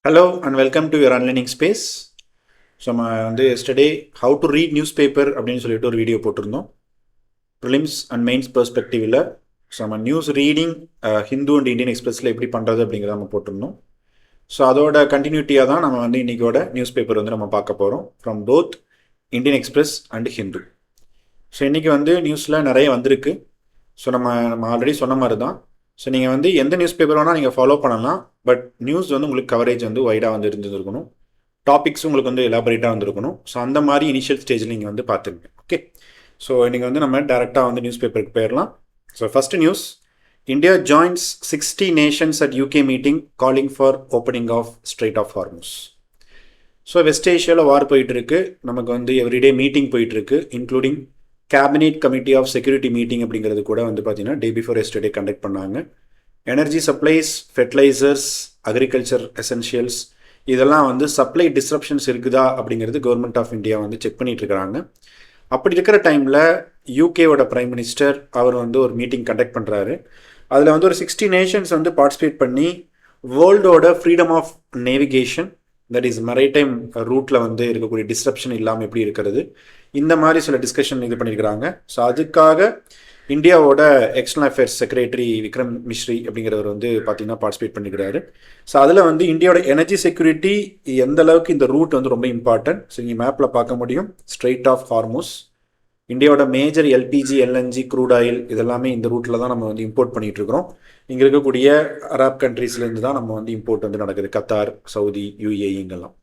Hello and welcome to your unlearning space. So நம்ம yesterday how to read newspaper அப்படின்னு சொல்லிட்டு ஒரு வீடியோ போட்டிருந்தோம். ப்ரிலிம்ஸ் அண்ட் மெயின்ஸ் பெர்ஸ்பெக்டிவில் ஸோ நம்ம news reading Hindu and Indian எக்ஸ்பிரஸில் எப்படி பண்ணுறது அப்படிங்கிறத நம்ம போட்டிருந்தோம். ஸோ அதோட கண்டினியூட்டியாக தான் நம்ம இன்றைக்கோட நியூஸ் பேப்பர் நம்ம பார்க்க போகிறோம் from both Indian express and Hindu. So இன்றைக்கி நியூஸில் நிறைய வந்திருக்கு. ஸோ நம்ம ஆல்ரெடி சொன்ன மாதிரி தான். ஸோ நீங்கள் எந்த நியூஸ் பேப்பர் வேணால் நீங்கள் ஃபாலோ பண்ணலாம். பட் நியூஸ் உங்களுக்கு கவரேஜ் வைடாக இருந்துருக்கணும். டாபிக்ஸ் உங்களுக்கு எலாபரேட்டாக வந்திருக்கணும். ஸோ அந்த மாதிரி இனிஷியல் ஸ்டேஜில் நீங்கள் பார்த்துருங்க. ஓகே, ஸோ இன்றைக்கி நம்ம டேரெக்டாக நியூஸ் பேப்பருக்கு போயிடலாம். So first news, India joins 60 nations at UK meeting calling for opening of strait of Hormuz. So west ஏஷியாவில் வார் போயிட்டுருக்கு. நமக்கு எவ்ரிடே மீட்டிங் போயிட்டுருக்கு, including cabinet committee of security meeting அப்படிங்கிறது கூட பார்த்தீங்கன்னா டே பிஃபோர் எஸ்டர்டே கண்டக்ட் பண்ணாங்க. Energy supplies, fertilisers, agriculture essentials இதெல்லாம் supply disruptions இருக்குதா அப்படிங்கிறது கவர்மெண்ட் ஆஃப் இந்தியா செக் பண்ணிட்டு இருக்கிறாங்க. அப்படி இருக்கிற டைமில் யூகேவோட பிரைம் மினிஸ்டர் அவர் ஒரு மீட்டிங் கண்டக்ட் பண்ணுறாரு. அதில் ஒரு 60 நேஷன்ஸ் பார்ட்டிசிபேட் பண்ணி வேர்ல்டோட freedom of navigation, that is maritime ரூட்டில் இருக்கக்கூடிய டிஸ்ரப்ஷன் இல்லாமல் எப்படி இருக்கிறது, இந்த மாதிரி சில டிஸ்கஷன் இது பண்ணியிருக்கிறாங்க. ஸோ அதுக்காக இந்தியாவோட external affairs secretary Vikram Misri அப்படிங்கிறவர் பார்த்தீங்கன்னா பார்ட்டிசிபேட் பண்ணிக்கிறாரு. ஸோ அதில் இந்தியாவோட எனர்ஜி செக்யூரிட்டி எந்த அளவுக்கு இந்த ரூட் ரொம்ப இம்பார்ட்டன்ட். ஸோ இங்கே மேப்பில் பார்க்க முடியும், ஸ்ட்ரெயிட் ஆஃப் ஹார்முஸ். இந்தியாவோட major LPG, LNG, crude oil இதெல்லாமே இந்த ரூட்டில் தான் நம்ம இம்போர்ட் பண்ணிகிட்டு இருக்கிறோம். இங்கே இருக்கக்கூடிய அரப் கண்ட்ரீஸ்லேருந்து தான் நம்ம இம்போர்ட் நடக்குது, கத்தார், சவுதி, யூஏஇ இங்கெல்லாம்.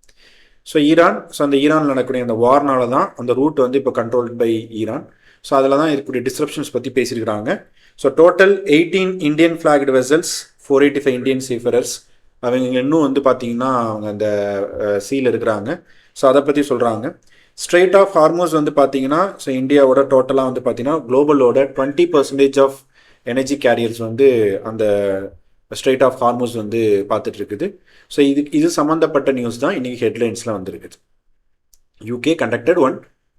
ஸோ ஈரான், ஸோ அந்த ஈரானில் நடக்கக்கூடிய அந்த வார்னால தான் அந்த ரூட் இப்போ கண்ட்ரோல்ட் பை ஈரான். ஸோ அதில் தான் இருக்கக்கூடிய டிஸ்ரப்ஷன்ஸ் பற்றி பேசியிருக்கிறாங்க. So total 18 Indian flagged vessels, 485 Indian seafarers அவங்க இன்னும் பார்த்தீங்கன்னா அவங்க அந்த சீல் இருக்கிறாங்க. ஸோ அதை பற்றி சொல்கிறாங்க. ஸ்ட்ரெயிட் ஆஃப் ஹார்முஸ் பார்த்தீங்கன்னா ஸோ இந்தியாவோட டோட்டலாக பார்த்தீங்கன்னா குளோபலோட 20% ஆஃப் எனர்ஜி கேரியர்ஸ் அந்த ஸ்ட்ரெயிட் ஆஃப் ஹார்முஸ் பார்த்துட்டு இருக்குது. ஸோ இது சம்மந்தப்பட்ட நியூஸ் தான் இன்றைக்கி ஹெட்லைன்ஸில் வந்திருக்குது. UK conducted one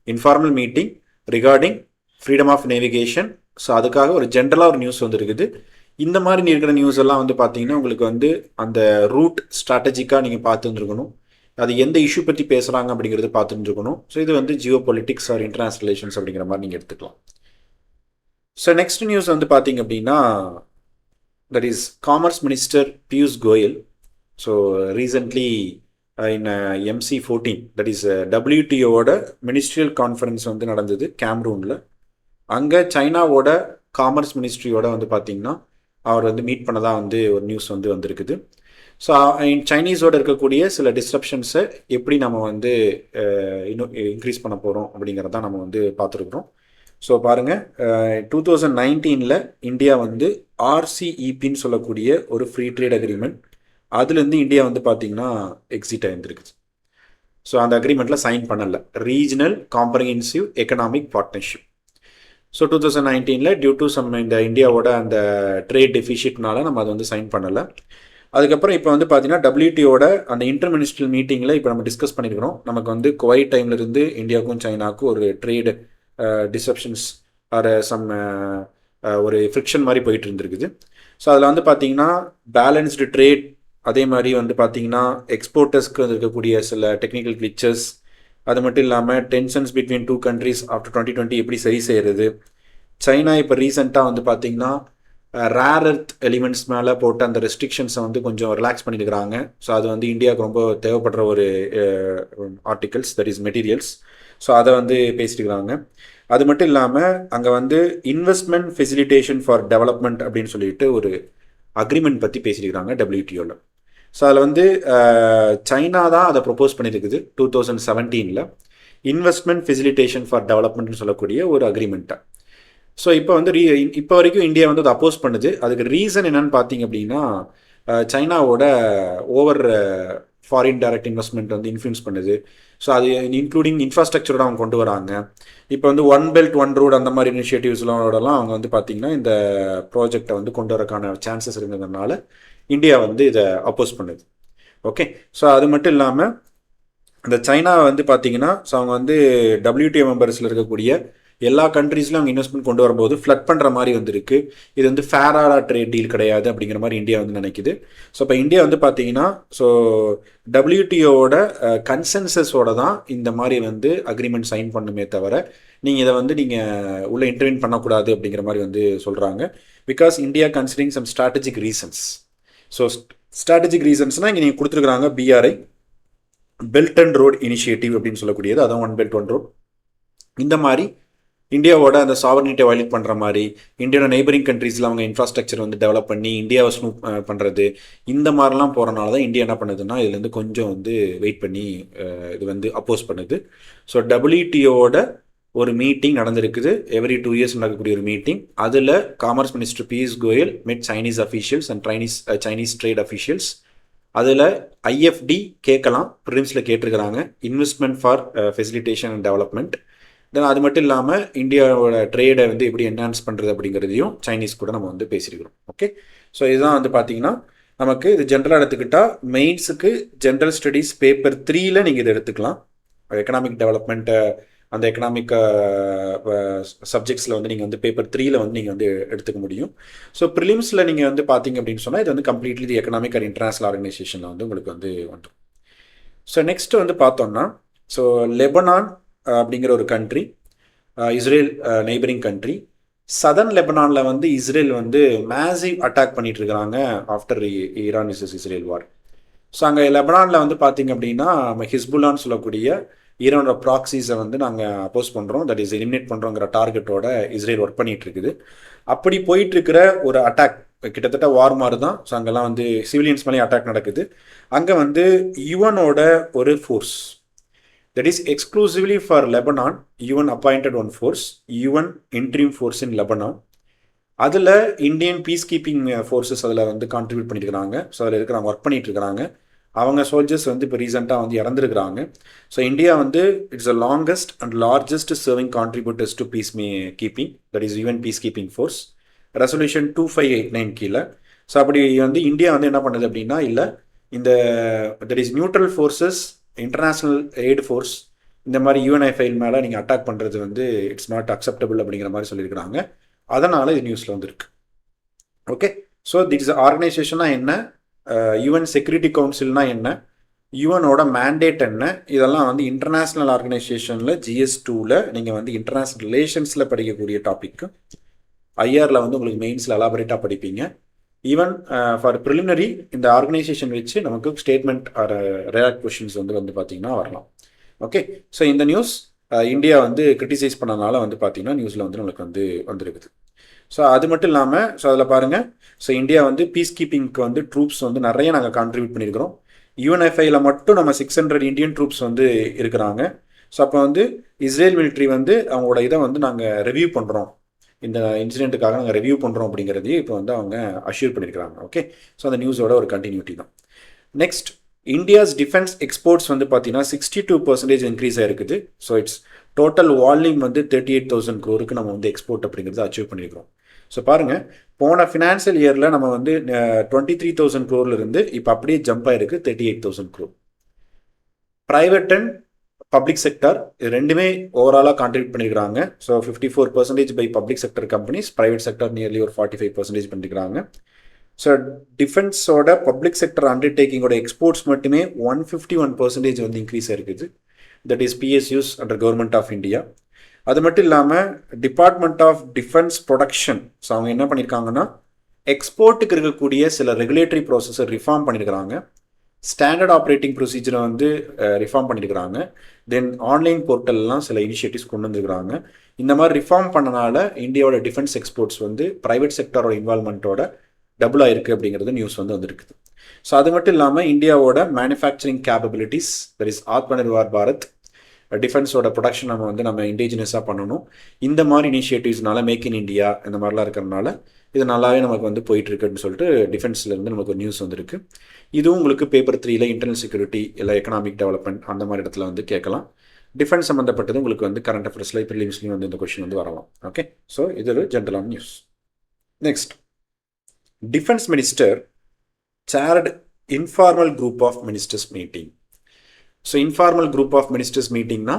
informal meeting regarding freedom of navigation. So அதுக்காக ஒரு ஜென்ரலாக ஒரு நியூஸ் இருக்குது. இந்த மாதிரி இருக்கிற நியூஸ் எல்லாம் பார்த்தீங்கன்னா உங்களுக்கு அந்த ரூட் ஸ்ட்ராட்டஜிக்காக நீங்கள் பார்த்துருந்துருக்கணும். அது எந்த இஷ்யூ பற்றி பேசுகிறாங்க அப்படிங்கிறது பார்த்துருந்துருக்கணும். ஸோ இது geopolitics or international relations அப்படிங்கிற மாதிரி நீங்கள் எடுத்துக்கலாம். ஸோ நெக்ஸ்ட் நியூஸ் பார்த்தீங்க அப்படின்னா that is commerce minister Piyush Goyal. So recently in MC14 that is WTOவோட மினிஸ்ட்ரியல் கான்ஃபரன்ஸ் நடந்தது கேம்ரூனில். அங்கே சைனாவோட காமர்ஸ் மினிஸ்ட்ரியோட பார்த்தீங்கன்னா அவர் மீட் பண்ணதாக ஒரு நியூஸ் வந்திருக்குது. ஸோ சைனீஸோடு இருக்கக்கூடிய சில டிஸ்ரப்ஷன்ஸை எப்படி நம்ம இன்னும் இன்க்ரீஸ் பண்ண போகிறோம் அப்படிங்கிறதான் நம்ம பார்த்துருக்குறோம். ஸோ பாருங்கள், 2019 இந்தியா RCEPன்னு சொல்லக்கூடிய ஒரு ஃப்ரீ ட்ரேட் அக்ரிமெண்ட், அதுலேருந்து இந்தியா பார்த்தீங்கன்னா எக்ஸிட் ஆகிருந்துருக்குது. ஸோ அந்த அக்ரிமெண்ட்டில் சைன் பண்ணலை, regional comprehensive economic partnership. So 2019 due to some இந்த இந்தியாவோட அந்த ட்ரேட் டெஃபிஷிட்னால நம்ம அதை சைன் பண்ணலை. அதுக்கப்புறம் இப்போ பார்த்தீங்கன்னா WTOட அந்த இன்டர் மினிஸ்ட்ரியல் மீட்டிங்கில் இப்போ நம்ம டிஸ்கஸ் பண்ணியிருக்கிறோம். நமக்கு குவைட் டைம்லேருந்து இந்தியாவுக்கும் சைனாவுக்கும் ஒரு ட்ரேடு டிஸ்ரப்ஷன்ஸ் ஆர் சம் ஒரு ஃப்ரிக்ஷன் மாதிரி போயிட்டு இருந்துருக்குது. ஸோ அதில் பார்த்தீங்கன்னா பேலன்ஸ்டு ட்ரேட், அதே மாதிரி பார்த்தீங்கன்னா எக்ஸ்போர்ட்டர்ஸ்க்கு இருக்கக்கூடிய சில டெக்னிக்கல் கிளிச்சஸ், அது மட்டும் இல்லாமல் டென்ஷன்ஸ் பிட்வீன் 2 கண்ட்ரீஸ் ஆஃப்டர் 2020 எப்படி சரி செய்கிறது. சைனா இப்போ ரீசெண்டாக பார்த்தீங்கன்னா ரேர் எர்த் எலிமெண்ட்ஸ் மேலே போட்ட அந்த ரெஸ்ட்ரிக்ஷன்ஸை கொஞ்சம் ரிலாக்ஸ் பண்ணியிருக்கிறாங்க. ஸோ அது இந்தியாவுக்கு ரொம்ப தேவைப்படுற ஒரு articles, that is materials. So அதை பேசியிருக்கிறாங்க. அது மட்டும் இல்லாமல் அங்கே இன்வெஸ்ட்மெண்ட் ஃபெசிலிட்டேஷன் ஃபார் டெவலப்மெண்ட் அப்படின்னு சொல்லிட்டு ஒரு அக்ரிமெண்ட் பற்றி பேசியிருக்கிறாங்க WTOவில். ஸோ அதில் சைனா தான் அதை ப்ரொப்போஸ் பண்ணியிருக்குது 2017 இன்வெஸ்ட்மெண்ட் ஃபெசிலிட்டேஷன் ஃபார் டெவலப்மெண்ட்னு சொல்லக்கூடிய ஒரு அக்ரிமெண்ட்டை. ஸோ இப்போ வரைக்கும் இந்தியா அதை அப்போஸ் பண்ணுது. அதுக்கு ரீசன் என்னன்னு பார்த்தீங்க அப்படின்னா சைனாவோட over foreign direct investment influence பண்ணுது. ஸோ அது இன்க்ளூடிங் இன்ஃப்ராஸ்ட்ரக்சரோட அவங்க கொண்டு வராங்க. இப்போ ஒன் பெல்ட் ஒன் ரோடு அந்த மாதிரி இனிஷியேட்டிவ்ஸ்லாம் அவங்க பார்த்தீங்கன்னா இந்த ப்ராஜெக்டை கொண்டு வரக்கான சான்சஸ் இருந்ததுனால இந்தியா இதை அப்போஸ் பண்ணுது. ஓகே, ஸோ அது மட்டும் இல்லாமல் இந்த சைனா பார்த்தீங்கன்னா ஸோ அவங்க WTO மெம்பர்ஸில் இருக்கக்கூடிய எல்லா கண்ட்ரீஸ்லையும் அவங்க இன்வெஸ்ட்மெண்ட் கொண்டு வரும்போது ஃப்ளட் பண்ணுற மாதிரி வந்துருக்கு. இது வந்து ஃபேரான ட்ரேட் டீல் கிடையாது அப்படிங்கிற மாதிரி இந்தியா வந்து நினைக்குது. ஸோ இப்போ இந்தியா வந்து பார்த்தீங்கன்னா ஸோ டபிள்யூடிஓட கன்சென்சஸோட தான் இந்த மாதிரி வந்து அக்ரிமெண்ட் சைன் பண்ணுமே தவிர நீங்கள் இதை வந்து நீங்கள் உள்ள இன்டர்வீன் பண்ணக்கூடாது அப்படிங்கிற மாதிரி வந்து சொல்கிறாங்க. Because India considering some strategic reasons. So strategic ரீசன்ஸ்னால் இங்கே நீங்கள் கொடுத்துருக்குறாங்க BRI, belt and road initiative அப்படின்னு சொல்லக்கூடியது, அதான் ஒன் பெல்ட் ஒன் ரோட். இந்த மாதிரி இந்தியாவோட அந்த சாவர்னிட்டியை வயலேட் பண்ணுற மாதிரி இந்தியாவோட நெய்பரிங் கண்ட்ரீஸில் அவங்க இன்ஃப்ராஸ்ட்ரக்சர் வந்து டெவலப் பண்ணி இந்தியாவை ஸ்னூப் பண்ணுறது, இந்த மாதிரிலாம் போகிறனால தான் இந்தியா என்ன பண்ணுதுன்னா இதுலேருந்து கொஞ்சம் வந்து வெயிட் பண்ணி இது வந்து அப்போஸ் பண்ணுது. ஸோ டபிள்யூடிஓட ஒரு மீட்டிங் நடந்திருக்குது, எவ்ரி 2 years நடக்கக்கூடிய ஒரு மீட்டிங். அதில் commerce minister Piyush Goyal met Chinese officials and Chinese trade officials. அதில் ஐஎஃப்டி கேட்கலாம், ப்ரிலிம்ஸில் கேட்டிருக்கிறாங்க, investment for facilitation and development. Then அது மட்டும் இல்லாமல் இந்தியாவோட ட்ரேடை வந்து எப்படி என்ஹான்ஸ் பண்ணுறது அப்படிங்கிறதையும் சைனீஸ் கூட நம்ம வந்து பேசியிருக்கிறோம். ஓகே, ஸோ இதுதான் வந்து பார்த்தீங்கன்னா நமக்கு இது ஜென்ரலாக எடுத்துக்கிட்டால் மெயின்ஸுக்கு ஜென்ரல் ஸ்டடீஸ் பேப்பர் 3ல் நீங்கள் இதை எடுத்துக்கலாம். எக்கனாமிக் டெவலப்மெண்ட்டு அந்த எக்கனாமிக் சப்ஜெக்ட்ஸில் வந்து நீங்கள் வந்து பேப்பர் 3ல் வந்து நீங்கள் வந்து எடுத்துக்க முடியும். ஸோ ப்ரிலிம்ஸில் நீங்கள் வந்து பார்த்தீங்க அப்படின்னு சொன்னால் இது வந்து completely the economic and international ஆர்கனைசேஷனில் வந்து உங்களுக்கு வந்து வந்துடும். ஸோ நெக்ஸ்ட் வந்து பார்த்தோம்னா ஸோ லெபனான் அப்படிங்கிற ஒரு country, Israel neighbouring country. Southern லெபனானில் வந்து இஸ்ரேல் வந்து மேசிவ் அட்டாக் பண்ணிட்டு இருக்கிறாங்க after Iran versus Israel war. So அங்கே லெபனானில் வந்து பார்த்தீங்க அப்படின்னா நம்ம ஹிஸ்புல்லான்னு சொல்லக்கூடிய ஈரானோட ப்ராக்சிஸை வந்து நாங்கள் அப்போஸ் பண்ணுறோம், தட் இஸ் எலிமினேட் பண்ணுறோங்கிற டார்கெட்டோட இஸ்ரேல் ஒர்க் பண்ணிட்டு இருக்குது. அப்படி போயிட்டு இருக்கிற ஒரு அட்டாக் கிட்டத்தட்ட வார் மாதிரி தான். ஸோ அங்கெல்லாம் வந்து சிவிலியன்ஸ் மேலே அட்டாக் நடக்குது. அங்கே வந்து யுஎனோட ஒரு force, that is exclusively for Lebanon, UN appointed one force, UN interim force in Lebanon. அதில் இந்தியன் பீஸ் கீப்பிங் ஃபோர்ஸஸ் அதில் வந்து கான்ட்ரிபியூட் பண்ணியிருக்கிறாங்க. ஸோ அதில் இருக்கிறாங்க, ஒர்க் பண்ணிட்டு இருக்கிறாங்க. அவங்க சோல்ஜர்ஸ் வந்து இப்போ ரீசெண்டாக வந்து இறந்துருக்கிறாங்க. ஸோ இந்தியா வந்து it's a longest and largest serving contributors to piece keeping, that is UN piece keeping force, resolution 2589 கீழே. ஸோ அப்படி வந்து இந்தியா வந்து என்ன பண்ணுது அப்படின்னா இல்லை இந்த that is neutral forces, international aid force, இந்த மாதிரி யூஎன்ஐஃபைல் மேலே நீங்கள் அட்டாக் பண்ணுறது வந்து இட்ஸ் நாட் அக்செப்டபிள் அப்படிங்கிற மாதிரி சொல்லியிருக்கிறாங்க. அதனால் இது நியூஸில் வந்துருக்கு. ஓகே, ஸோ திஸ் ஆர்கனைசேஷனா என்ன, யுஎன் செக்யூரிட்டி கவுன்சில்னா என்ன, யுஎனோட மேண்டேட் என்ன, இதெல்லாம் வந்து இன்டர்நேஷ்னல் ஆர்கனைசேஷனில் GS2ல் நீங்கள் வந்து இன்டர்நேஷ்னல் ரிலேஷன்ஸில் படிக்கக்கூடிய டாபிக். ஐஆரில் வந்து உங்களுக்கு மெயின்ஸில் எலாபரேட்டாக படிப்பீங்க. ஈவன் ஃபார் ப்ரிலிமினரி இந்த ஆர்கனைசேஷன் வச்சு நமக்கு ஸ்டேட்மெண்ட் ஆர் ரேட் கொஷின்ஸ் வந்து பார்த்தீங்கன்னா வரலாம். ஓகே, ஸோ இந்த நியூஸ் இந்தியா வந்து கிரிட்டிசைஸ் பண்ணனால வந்து பார்த்தீங்கன்னா நியூஸில் வந்து நம்மளுக்கு வந்து வந்துருக்குது. ஸோ அது மட்டும் இல்லாமல் ஸோ அதில் பாருங்கள், ஸோ இந்தியா வந்து பீஸ் கீப்பிங்க்கு வந்து ட்ரூப்ஸ் வந்து நிறைய நாங்கள் கான்ட்ரிபியூட் பண்ணியிருக்கிறோம். யூஎன்எஃப்ஐயில் மட்டும் நம்ம 600 இந்தியன் ட்ரூப்ஸ் வந்து இருக்கிறாங்க. ஸோ அப்போ வந்து இஸ்ரேல் மிலிட்ரி வந்து அவங்களோட இதை வந்து நாங்கள் ரிவ்யூ பண்ணுறோம், இந்த இன்சிடென்ட்டுக்காக நாங்கள் ரிவ்யூ பண்ணுறோம் அப்படிங்கிறதையும் இப்போ வந்து அவங்க அஷ்யூர் பண்ணியிருக்கிறாங்க. ஓகே, ஸோ அந்த நியூஸோட ஒரு கண்டினியூட்டி தான். நெக்ஸ்ட், இந்தியாஸ் டிஃபென்ஸ் எக்ஸ்போர்ட்ஸ் வந்து பார்த்தீங்கன்னா 62% இன்க்ரீஸ் ஆகிருக்குது. ஸோ இட்ஸ் டோட்டல் வால்யூம் வந்து 38,000 crore நம்ம வந்து எக்ஸ்போர்ட் அப்படிங்கிறது அச்சீவ் பண்ணியிருக்கிறோம். ஸோ பாருங்கள், போன ஃபினான்ஷியல் இயரில் நம்ம வந்து 23,000 crore இருந்து இப்போ அப்படியே ஜம்ப் ஆகிருக்கு 38,000 crore. Private and public sector இது ரெண்டுமே ஓவராலாக கான்ட்ரிபியூட் பண்ணியிருக்கிறாங்க. So 54% by public sector companies, private sector nearly ஒரு 45% பண்ணியிருக்கிறாங்க. ஸோ டிஃபென்ஸோட பப்ளிக் செக்டர் அண்டர்டேக்கிங்கோட எக்ஸ்போர்ட்ஸ் மட்டுமே 151% வந்து இன்க்ரீஸ் ஆகிருக்குது. That is PSUs under government of India. அது மட்டும் இல்லாமல் department of defence production, so அவங்க என்ன பண்ணியிருக்காங்கன்னா எக்ஸ்போர்ட்டுக்கு இருக்கக்கூடிய சில ரெகுலேட்டரி ப்ராசஸை ரிஃபார்ம் பண்ணியிருக்கிறாங்க. ஸ்டாண்டர்ட் ஆப்ரேட்டிங் ப்ரொசீஜரை வந்து ரிஃபார்ம் பண்ணியிருக்கிறாங்க. தென் ஆன்லைன் போர்ட்டல்லாம் சில இனிஷியேட்டிவ்ஸ் கொண்டு வந்துருக்கிறாங்க. இந்த மாதிரி ரிஃபார்ம் பண்ணனால இந்தியாவோட டிஃபென்ஸ் எக்ஸ்போர்ட்ஸ் வந்து ப்ரைவேட் செக்டரோட இன்வால்மெண்ட்டோட டபுள் ஆயிருக்கு அப்படிங்கிறது நியூஸ் வந்து வந்துருக்குது. ஸோ அது மட்டும் இல்லாமல் இந்தியாவோட manufacturing capabilities, that is Atmanirbhar Bharat, டிஃபென்ஸோட ப்ரொடக்ஷன் நம்ம இண்டிஜினஸாக பண்ணணும். இந்த மாதிரி இனிஷியேட்டிவ்ஸ்னால மேக் இன் இந்தியா இந்த மாதிரிலாம் இருக்கிறதுனால இது நல்லாவே நமக்கு வந்து போயிட்டுருக்குன்னு சொல்லிட்டு டிஃபென்ஸ்லேருந்து நமக்கு ஒரு நியூஸ் வந்துருக்கு. இதுவும் உங்களுக்கு பேப்பர் 3ல் இன்டர்னல் செக்யூரிட்டி இல்லை எக்கனாமிக் டெவலப்மெண்ட் அந்த மாதிரி இடத்துல வந்து கேட்கலாம். டிஃபென்ஸ் சம்மந்தப்பட்டது உங்களுக்கு வந்து கரண்ட் அஃபேர்ஸில் ப்ரிலிம்ஸ்லையும் வந்து இந்த கொஸ்டின் வந்து வரலாம். ஓகே, ஸோ இது ஒரு ஜென்ரலான நியூஸ். Next, defence minister chaired informal group of ministers meeting. So informal group of ministers மீட்டிங்னா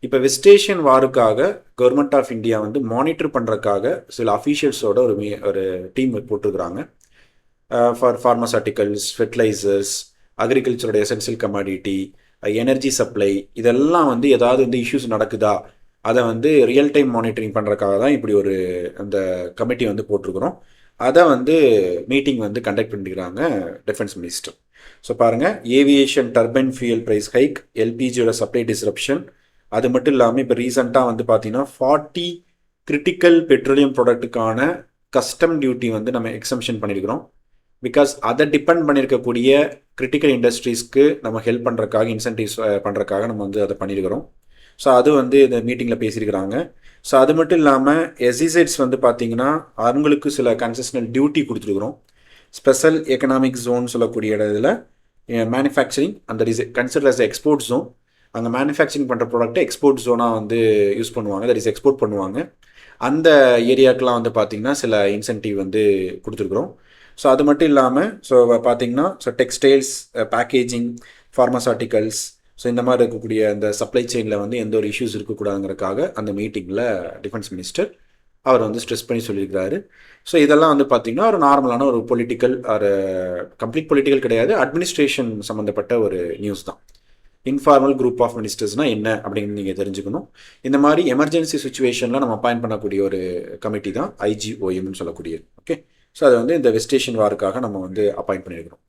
இப்போ வெஸ்ட் ஏஷியன் வாருக்காக கவர்மெண்ட் ஆஃப் இந்தியா வந்து மானிட்டர் பண்ணுறதுக்காக சில அஃபீஷியல்ஸோட ஒரு டீம் போட்டிருக்கிறாங்க. ஃபார் ஃபார்மசூட்டிக்கல்ஸ், ஃபெர்டிலைசர்ஸ், அக்ரிகல்ச்சரோட எசென்சியல் கமாடிட்டி, எனர்ஜி சப்ளை, இதெல்லாம் வந்து ஏதாவது வந்து இஷ்யூஸ் நடக்குதா அதை வந்து ரியல் டைம் மானிட்டரிங் பண்ணுறதுக்காக தான் இப்படி ஒரு அந்த கமிட்டி வந்து போட்டிருக்கிறோம். அதை வந்து மீட்டிங் வந்து கண்டக்ட் பண்ணிக்கிறாங்க டிஃபென்ஸ் மினிஸ்டர். ஸோ பாருங்கள், aviation turbine fuel price hike, எல்பிஜியோட சப்ளை டிஸ்ரப்ஷன், அது மட்டும் இல்லாமல் இப்போ ரீசெண்டாக வந்து பார்த்தீங்கன்னா 40 கிரிட்டிக்கல் பெட்ரோலியம் ப்ராடக்ட்டுக்கான கஸ்டம் டியூட்டி வந்து நம்ம எக்ஸம்ஷன் பண்ணியிருக்கிறோம். பிகாஸ் அதை டிபெண்ட் பண்ணியிருக்கக்கூடிய கிரிட்டிக்கல் இண்டஸ்ட்ரீஸ்க்கு நம்ம ஹெல்ப் பண்ணுறக்காக, இன்சென்டிவ்ஸ் பண்ணுறக்காக நம்ம வந்து அதை பண்ணியிருக்கிறோம். ஸோ அது வந்து இந்த மீட்டிங்கில் பேசியிருக்கிறாங்க. ஸோ அது மட்டும் இல்லாமல் எஸ்இசெட்ஸ் வந்து பார்த்திங்கன்னா அவங்களுக்கு சில கன்செஷனல் டியூட்டி கொடுத்துருக்குறோம். ஸ்பெஷல் எக்கனாமிக் ஜோன் சொல்லக்கூடிய இடத்துல மேனுஃபேக்சரிங் அந்த கன்சிடர் அஸ் எக்ஸ்போர்ட் ஜோன், அங்கே மேனுஃபேக்சரிங் பண்ணுற ப்ராடக்ட்டை எக்ஸ்போர்ட் ஜோனாக வந்து யூஸ் பண்ணுவாங்க, தட் இஸ் எக்ஸ்போர்ட் பண்ணுவாங்க. அந்த ஏரியாக்கெலாம் வந்து பார்த்திங்கன்னா சில இன்சென்டிவ் வந்து கொடுத்துருக்குறோம். ஸோ அது மட்டும் இல்லாமல் ஸோ பார்த்திங்கன்னா so textiles, packaging, pharmaceuticals, so இந்த மாதிரி இருக்கக்கூடிய அந்த சப்ளை செயினில் வந்து எந்த ஒரு இஷ்யூஸ் இருக்கக்கூடாதுங்கிறதுக்காக அந்த மீட்டிங்கில் டிஃபென்ஸ் மினிஸ்டர் அவர் வந்து ஸ்ட்ரெஸ் பண்ணி சொல்லியிருக்கிறாரு. ஸோ இதெல்லாம் வந்து பார்த்திங்கன்னா ஒரு நார்மலான ஒரு பொலிட்டிக்கல், ஒரு கம்ப்ளீட் பொலிட்டிக்கல் கிடையாது, அட்மினிஸ்ட்ரேஷன் சம்மந்தப்பட்ட ஒரு நியூஸ் தான். இன்ஃபார்மல் குரூப் ஆஃப் மினிஸ்டர்ஸ்னால் என்ன அப்படின்னு நீங்கள் தெரிஞ்சுக்கணும். இந்த மாதிரி எமர்ஜென்சி சுச்சுவேஷனில் நம்ம அப்பாயின்ட் பண்ணக்கூடிய ஒரு கமிட்டி தான் ஐஜிஓஎம்னு சொல்லக்கூடியது. ஓகே, ஸோ அதை வந்து இந்த வெஸ்ட் ஏஷியன் வாருக்காக நம்ம வந்து அப்பாயிண்ட் பண்ணியிருக்கிறோம்.